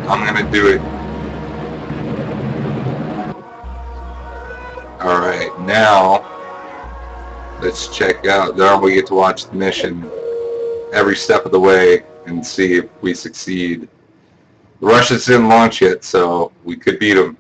I'm gonna do it. Alright, now let's check out. Now we get to watch the mission every step of the way and see if we succeed. The Russians didn't launch yet, so we could beat them.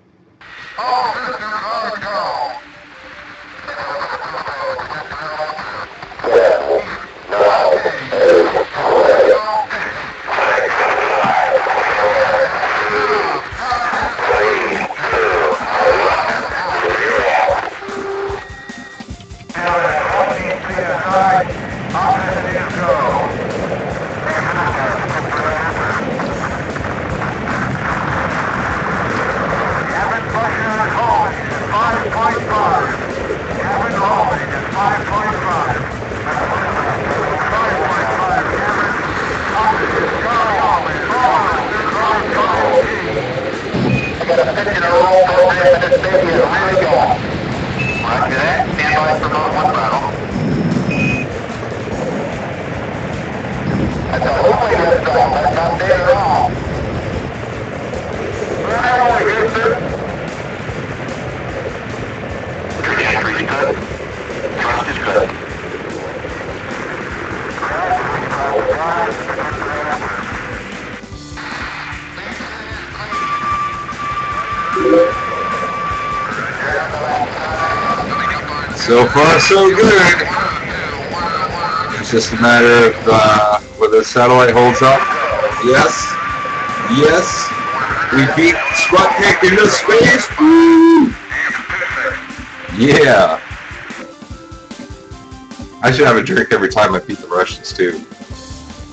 So far, so good. It's just a matter of whether the satellite holds up. Yes. Yes. We beat Sputnik into space. Woo! Yeah. I should have a drink every time I beat the Russians, too.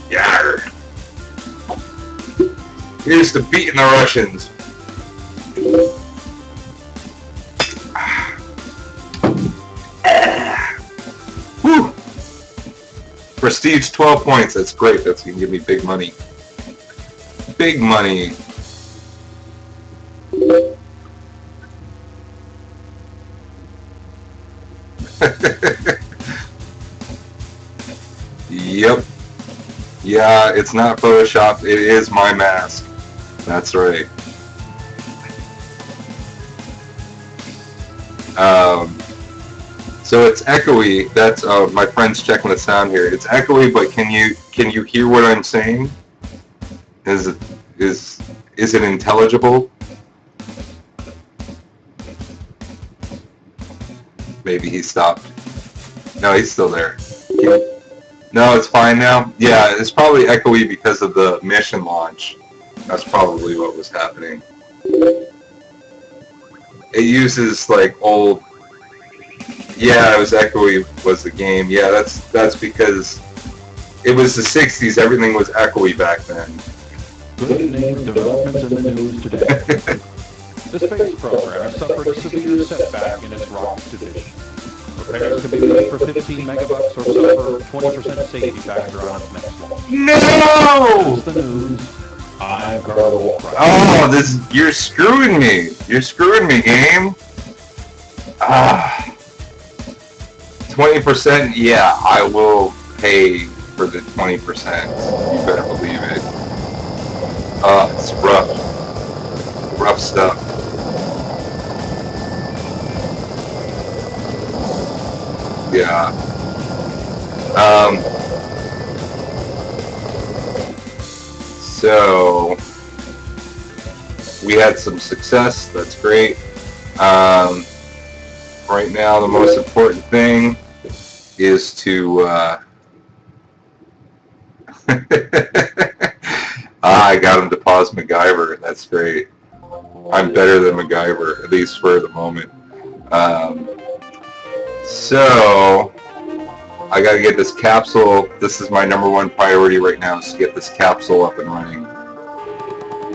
Yarr. Here's to beating the Russians. Whew. Prestige 12 points. That's great. That's going to give me big money. Big money. Yep. Yeah, it's not Photoshopped. It is my mask. That's right. So it's echoey. That's my friend's checking the sound here. It's echoey, but can you hear what I'm saying? Is it intelligible? Maybe he stopped. No, he's still there. No, it's fine now. Yeah, it's probably echoey because of the mission launch. That's probably what was happening. It uses like old. Yeah, it was echoey. Was the game? Yeah, that's because it was the '60s. Everything was echoey back then. Good evening. Developments in the news today. The space program suffered a severe setback in its rocket division. Repairs can be made for 15 megabucks or suffer 20% safety factor on its next launch. No! That's the news. I'm Carl. Oh, you're screwing me. You're screwing me, game. 20%. Yeah, I will pay for the 20%. You better believe it. It's rough. Rough stuff. Yeah. So we had some success. That's great. Right now, the most important thing is to. I got him to pause MacGyver. That's great. I'm better than MacGyver, at least for the moment. So I gotta get this capsule. This is my #1 priority right now, is to get this capsule up and running.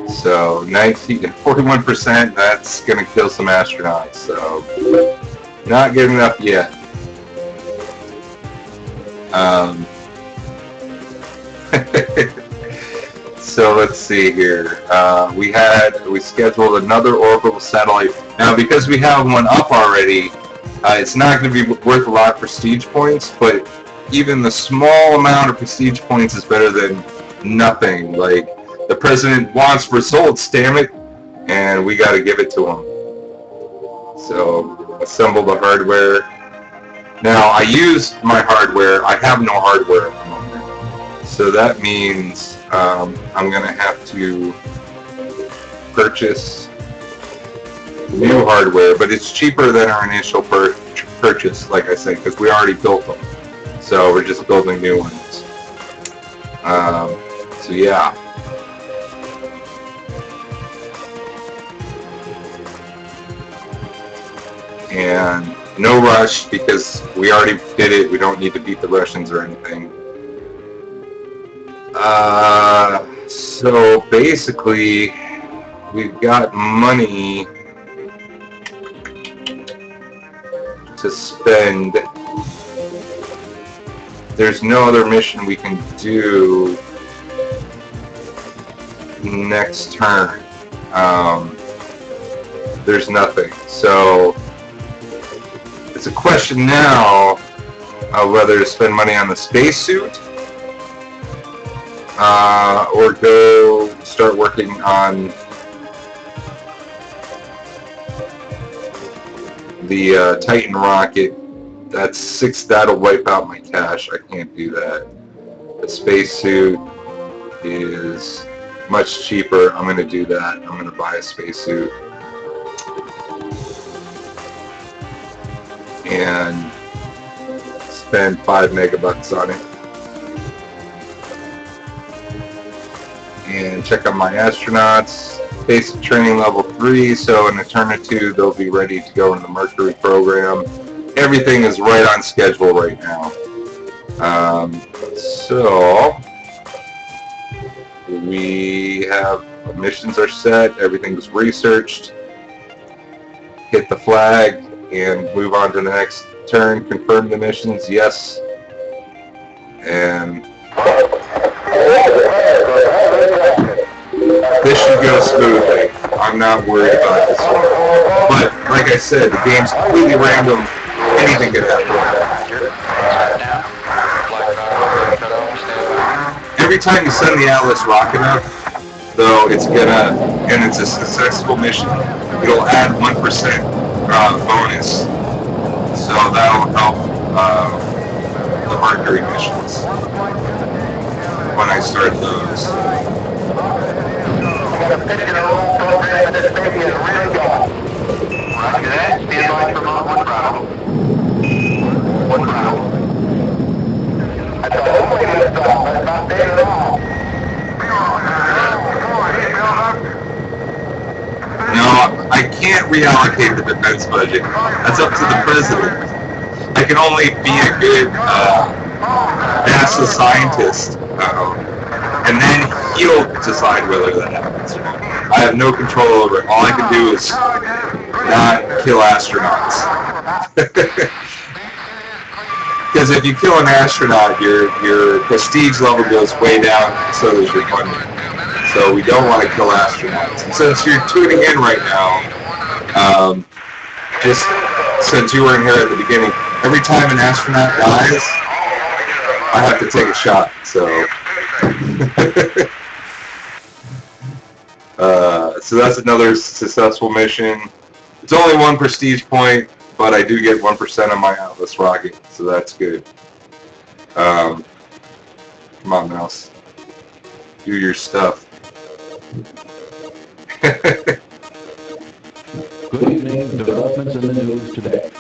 So 41%, that's gonna kill some astronauts. So not good enough yet. So let's see here. We scheduled another orbital satellite. Now, because we have one up already, it's not going to be worth a lot of prestige points, but even the small amount of prestige points is better than nothing. Like, The president wants results, damn it, and we got to give it to him. So assemble the hardware. Now I used my hardware. I have no hardware at the moment, so that means I'm gonna have to purchase new hardware, but it's cheaper than our initial purchase, like I said, because we already built them. So we're just building new ones. So yeah. And no rush because we already did it. We don't need to beat the Russians or anything. So basically, we've got money to spend. There's no other mission we can do next turn. There's nothing. So it's a question now of whether to spend money on the spacesuit or go start working on the Titan rocket. That's 6. That'll wipe out my cash. I can't do that. The spacesuit is much cheaper. I'm going to do that. I'm going to buy a spacesuit. And spend 5 megabucks on it. And check on my astronauts. Basic training level 3, so in a turn or two they'll be ready to go in the Mercury program. Everything is right on schedule right now. So we have missions are set, everything's researched. Hit the flag and move on to the next turn. Confirm the missions, yes. And this should go smoothly. I'm not worried about this one. But like I said, the game's completely random. Anything could happen. Every time you send the Atlas rocket up, though, it's gonna, and it's a successful mission, it'll add 1% bonus. So that'll help the Mercury missions when I start those. This baby is really gone. Roger that. Stand by for one throttle. One throttle. I thought hopefully this off. That's not dead at all. No, I can't reallocate the defense budget. That's up to the president. I can only be a good NASA scientist, and then he'll decide whether that happens or not. I have no control over it. All I can do is not kill astronauts. Because if you kill an astronaut, your prestige level goes way down, and so does your funding. So we don't want to kill astronauts. And since you're tuning in right now, just since you weren't here at the beginning, every time an astronaut dies, I have to take a shot. So. So that's another successful mission. It's only 1 prestige point, but I do get 1% on my Atlas rocket, so that's good. Come on, mouse. Do your stuff. Good evening. Developments in the news today.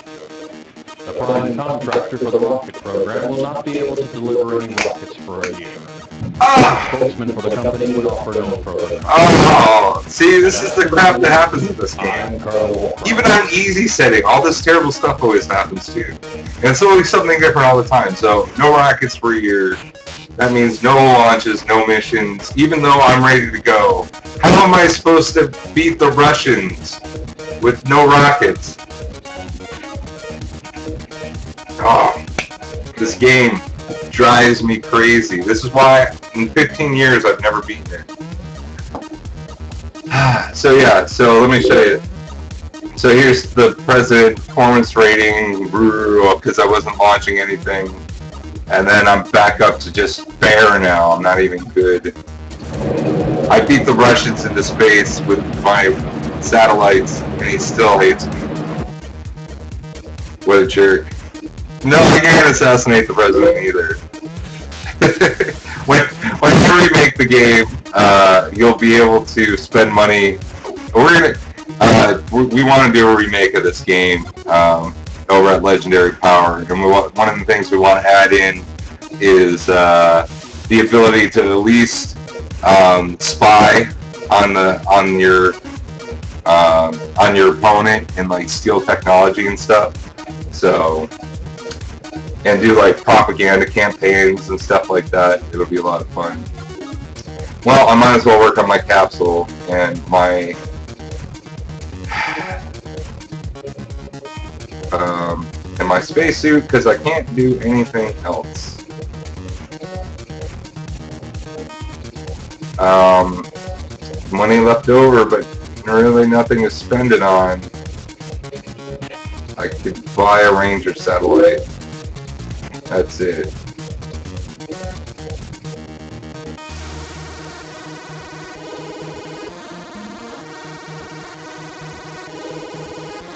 The prime contractor for the rocket program will not be able to deliver any rockets for a year. A spokesman for the company would offer no further. Oh, see, this is the crap that happens in this game. Even on easy setting, all this terrible stuff always happens to you. And it's always something different all the time. So, no rockets for a year. That means no launches, no missions, even though I'm ready to go. How am I supposed to beat the Russians with no rockets? Oh, this game drives me crazy. This is why in 15 years I've never beaten it. So yeah, so let me show you. So here's the president performance rating, because I wasn't launching anything. And then I'm back up to just fair now. I'm not even good. I beat the Russians into space with my satellites, and he still hates me. What a jerk. No, I can't assassinate the president either. when you remake the game, you'll be able to spend money. We want to do a remake of this game over at Legendary Power, and one of the things we want to add in is the ability to at least spy on your opponent and like steal technology and stuff. So, and do like propaganda campaigns and stuff like that. It'll be a lot of fun. Well, I might as well work on my capsule and my spacesuit because I can't do anything else. Money left over, but really nothing to spend it on. I could buy a Ranger satellite. That's it.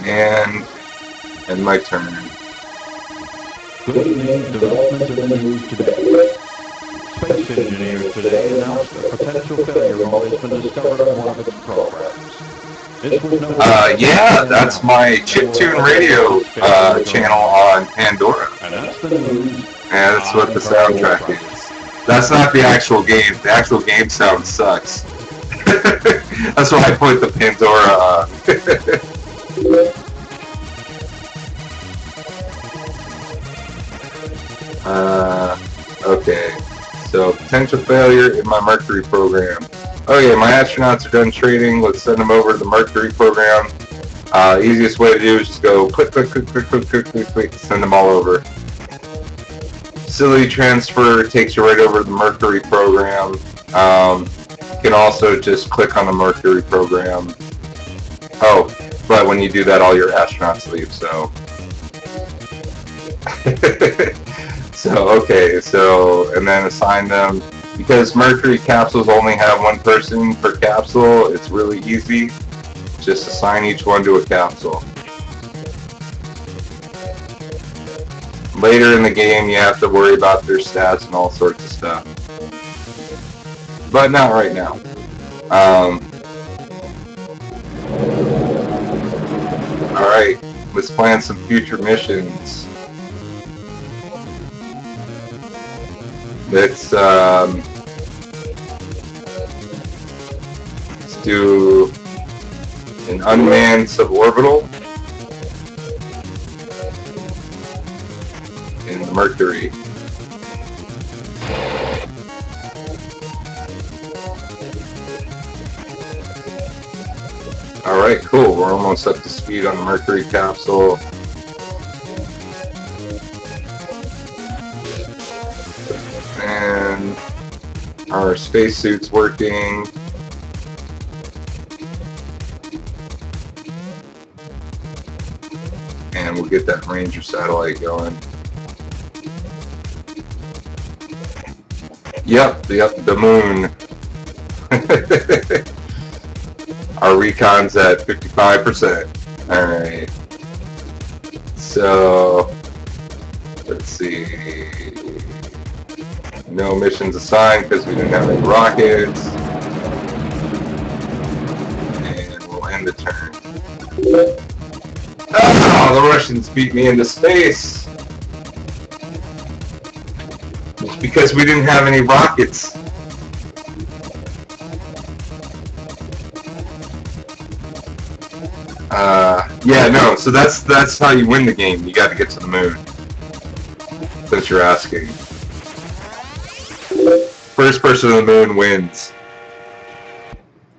And my turn. Good evening. Developments in the news today. Space engineers today announced a potential failure mode has been discovered on one of its programs. This was yeah, that's my chiptune radio channel on Pandora. And that's the news. Yeah, that's what the soundtrack is. That's not the actual game. The actual game sound sucks. That's why I put the Pandora okay. So, potential failure in my Mercury program. Okay, my astronauts are done training. Let's send them over to the Mercury program. Easiest way to do is just go click, send them all over. Facility transfer takes you right over to the Mercury program. You can also just click on the Mercury program. Oh, but when you do that, all your astronauts leave, so. And then assign them. Because Mercury capsules only have one person per capsule, it's really easy. Just assign each one to a capsule. Later in the game, you have to worry about their stats and all sorts of stuff. But not right now. Alright, let's plan some future missions. Let's do an unmanned suborbital in Mercury. Alright, cool. We're almost up to speed on the Mercury capsule. And our spacesuit's working. And we'll get that Ranger satellite going. Yep, the moon. Our recon's at 55%. Alright. So, let's see. No missions assigned because we didn't have any rockets. And we'll end the turn. Oh, the Russians beat me into space! Because we didn't have any rockets. Yeah, no, so that's how you win the game. You gotta get to the moon. Since you're asking. First person to the moon wins.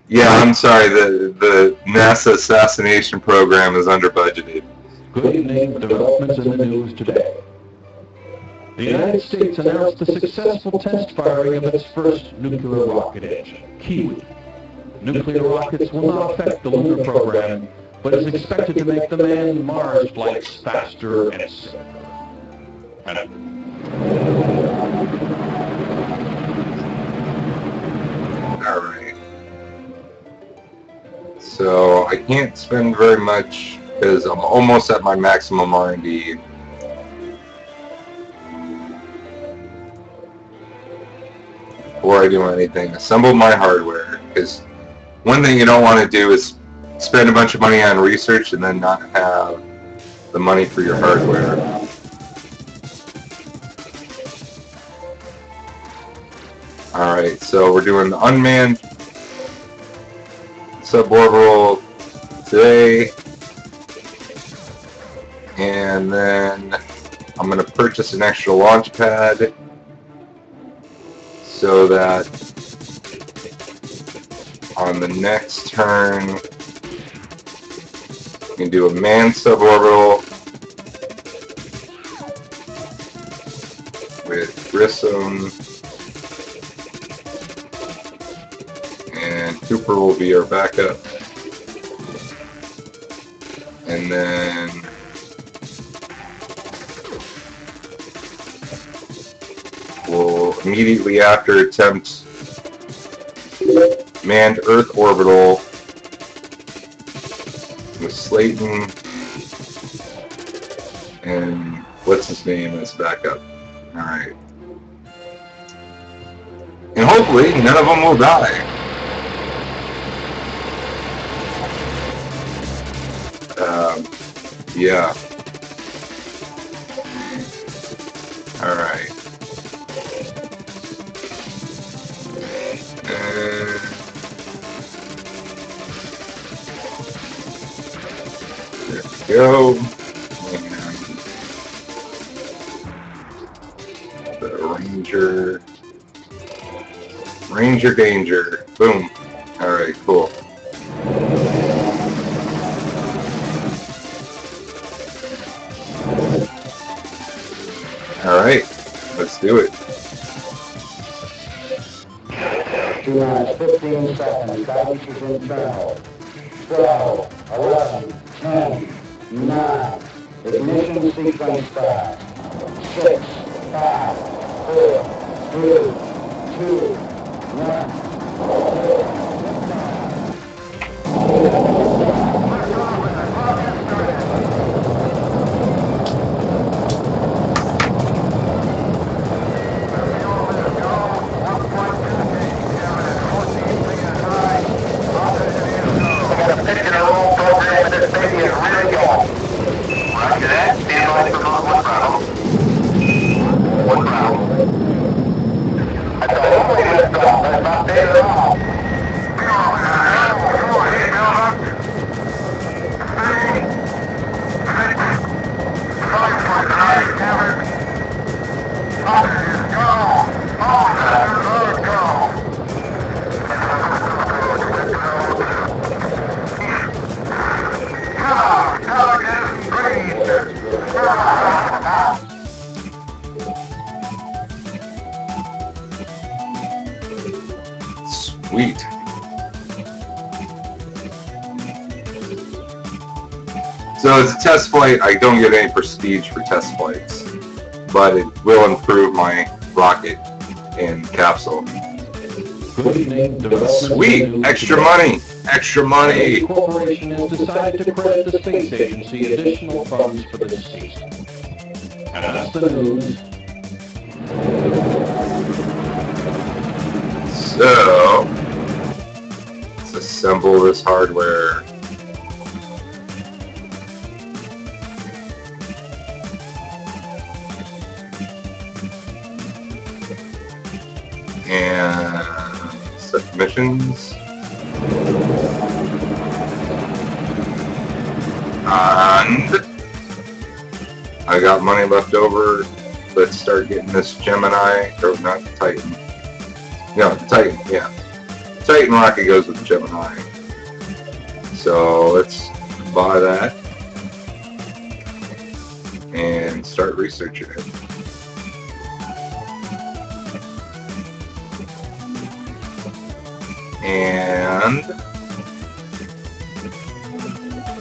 Yeah, I'm sorry, the NASA assassination program is under budgeted. Good evening. Developments in the news today. The United States announced the successful test firing of its first nuclear rocket engine, Kiwi. Nuclear rockets will not affect the lunar program, but is expected to make the man-Mars flights faster and safer. Alright. So I can't spend very much because I'm almost at my maximum R&D. Before I do anything, assemble my hardware, because one thing you don't want to do is spend a bunch of money on research and then not have the money for your hardware. Alright, so we're doing the unmanned suborbital today, and then I'm going to purchase an extra launch pad so that on the next turn we can do a manned suborbital with Grissom, and Cooper will be our backup, and then we'll immediately after attempt manned Earth orbital with Slayton and what's his name as backup. Alright. And hopefully none of them will die. Yeah. Alright. There we go. And the Ranger danger. Boom. Alright, cool. Alright, let's do it. 2 minutes, 15 seconds. Guidance is internal. 12, 11, 10, 9. Ignition sequence start. 6, 5, 4, 3, 2, 1. Sweet. So as a test flight, I don't get any prestige for test flights, but it will improve my rocket and capsule. Good evening, development. Sweet! Extra money! Extra money! The corporation has decided to credit the space agency additional funds for this season. And that's the news. So, let's assemble this hardware. And set missions. And I got money left over. Let's start getting this Gemini, or not Titan. No, Titan, yeah. Titan rocket goes with Gemini. So let's buy that and start researching it. And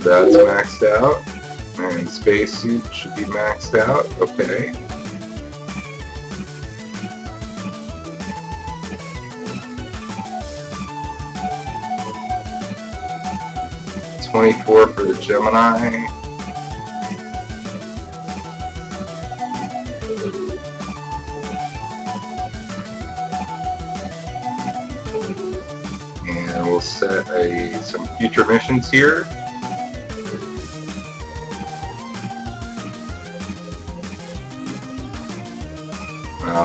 that's maxed out. And spacesuit should be maxed out. Okay. 24 for the Gemini. And we'll set some future missions here.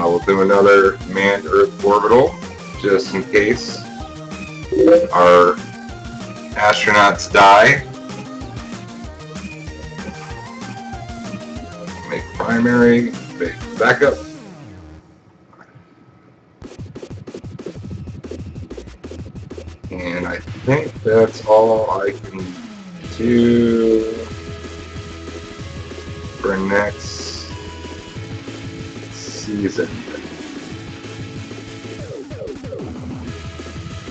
We'll do another manned Earth orbital, just in case our astronauts die. Make primary, make backup. And I think that's all I can do for next season.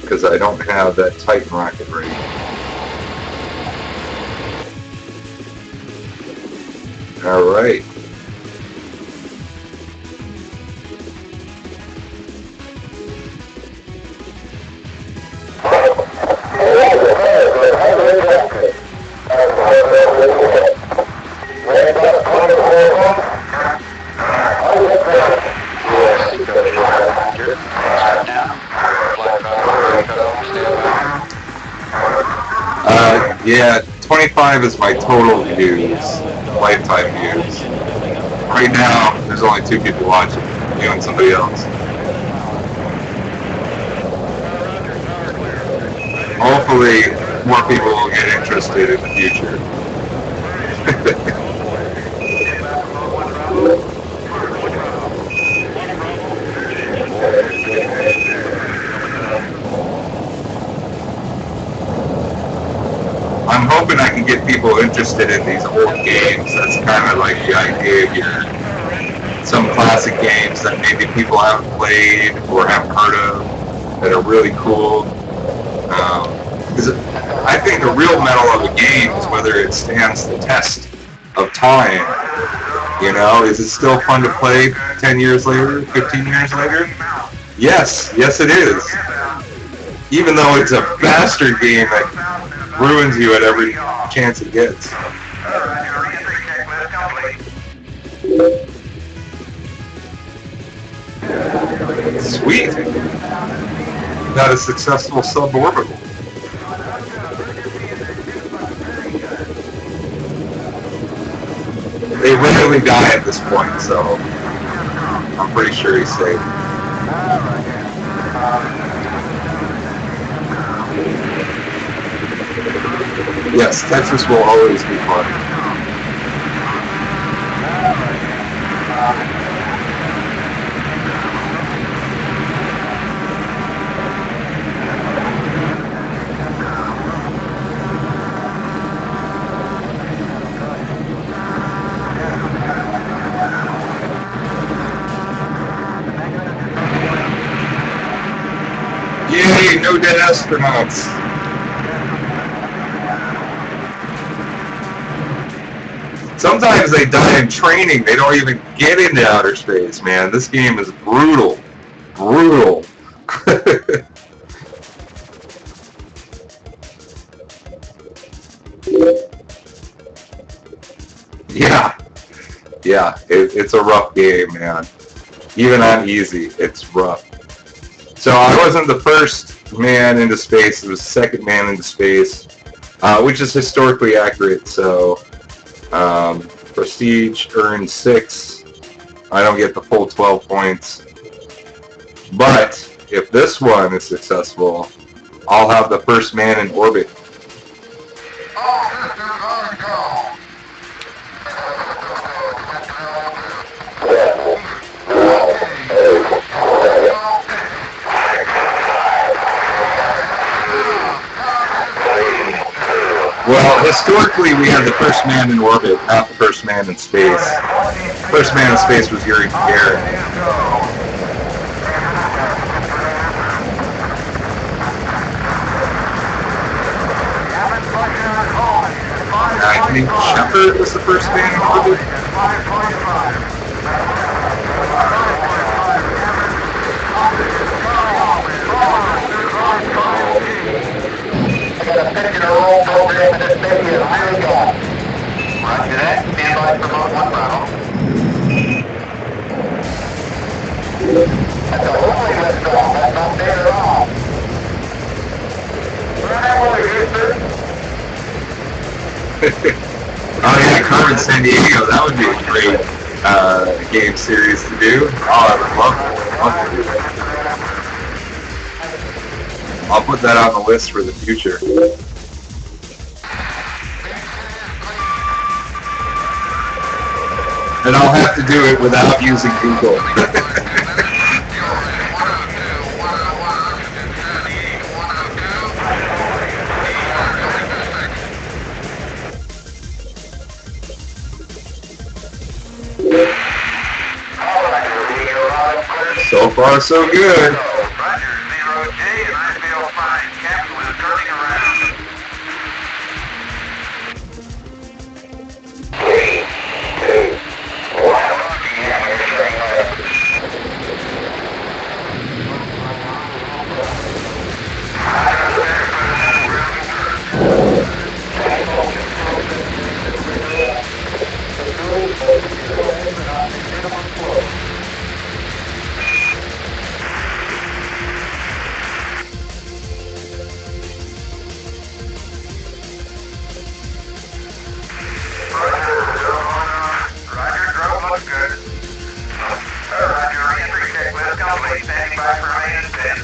Because I don't have that Titan rocket ready. Alright. Yeah, 25 is my total views, lifetime views. Right now, there's only 2 people watching, you and somebody else. Hopefully, more people will get interested in the future. I'm hoping I can get people interested in these old games. That's kind of like the idea here. Some classic games that maybe people haven't played or haven't heard of that are really cool. Because I think the real metal of a game is whether it stands the test of time. You know, is it still fun to play 10 years later, 15 years later? Yes, yes it is. Even though it's a bastard game that ruins you at every chance it gets. Sweet! Got a successful suborbital. They rarely die at this point, so I'm pretty sure he's safe. Yes, Texas will always be fun. Yay, no dead astronauts. Sometimes they die in training. They don't even get into outer space, man. This game is brutal. Brutal. Yeah. Yeah, it's a rough game, man. Even on easy, it's rough. So I wasn't the first man into space. It was the second man into space, which is historically accurate. So prestige earned 6. I don't get the full 12 points. But if this one is successful, I'll have the first man in orbit. Well, historically, we had the first man in orbit, not the first man in space. First man in space was Yuri Gagarin. I think Shepard was the first man in orbit. Picture to roll program at this baby is highly gone. Roger that. Stand by for mode 1 Bravo. That's a lovely liftoff. That's not bad at all. Run that over here, sir. Oh yeah, Carmen San Diego. That would be a great game series to do. Oh, I would love to do that. I'll put that on the list for the future. And I'll have to do it without using Google. So far, so good. Roger, 0J, and I feel fine. Captain is turning around. 3, 2, 1. Yeah, you're turning left. Roger, drone looks good. Roger, re-entry checklist complete. Standing by for main spin.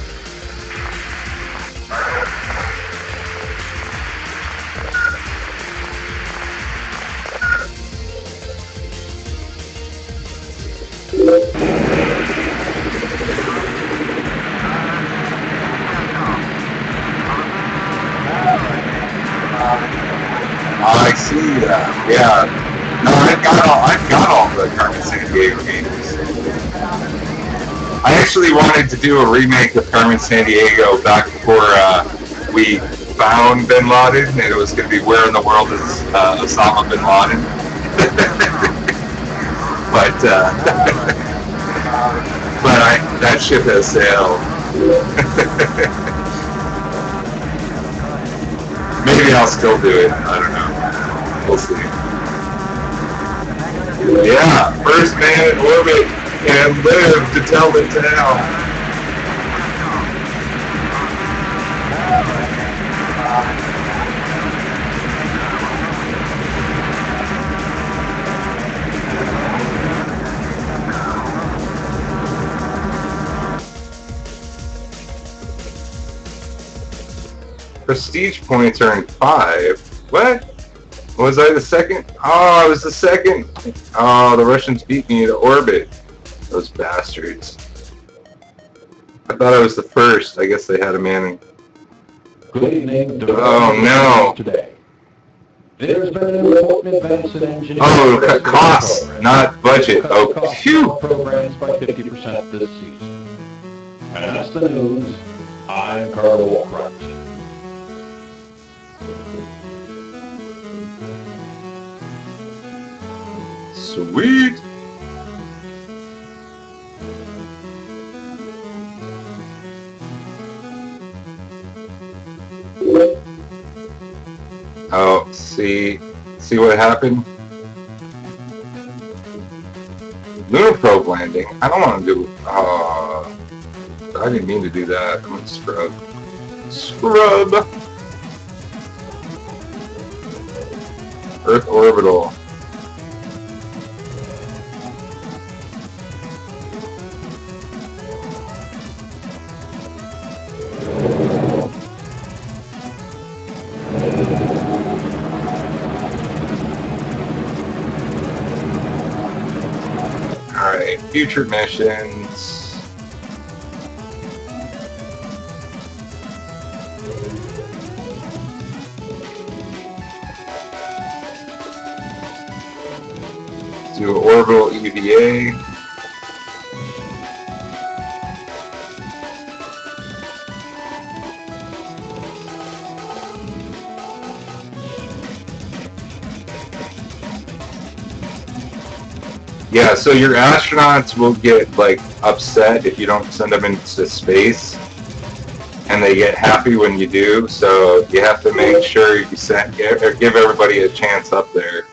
I see that. Yeah. No, I've got all the Carmen San Diego games. I actually wanted to do a remake of Carmen San Diego back before we found Bin Laden, and it was going to be Where in the World is Osama Bin Laden. but that ship has sailed. Maybe I'll still do it. I don't know. We'll see. Yeah, first man in orbit and live to tell the tale. Prestige points earned 5. What? Was I the second? Oh, I was the second. Oh, the Russians beat me to orbit. Those bastards. I thought I was the first. I guess they had a man. Good evening. Oh, no. Today. There's been an important advance in engineering. Oh, cut costs, not budget. Oh, phew. Programs by 50% this season. And that's the news. I'm Carl Walcott. Sweet. Oh, see what happened? Lunar probe landing. I don't want to do. I didn't mean to do that. I'm gonna scrub. Scrub. Earth orbital. Alright, future missions. Let's do orbital EVA. Yeah, so your astronauts will get like upset if you don't send them into space, and they get happy when you do. So you have to make sure you give everybody a chance up there.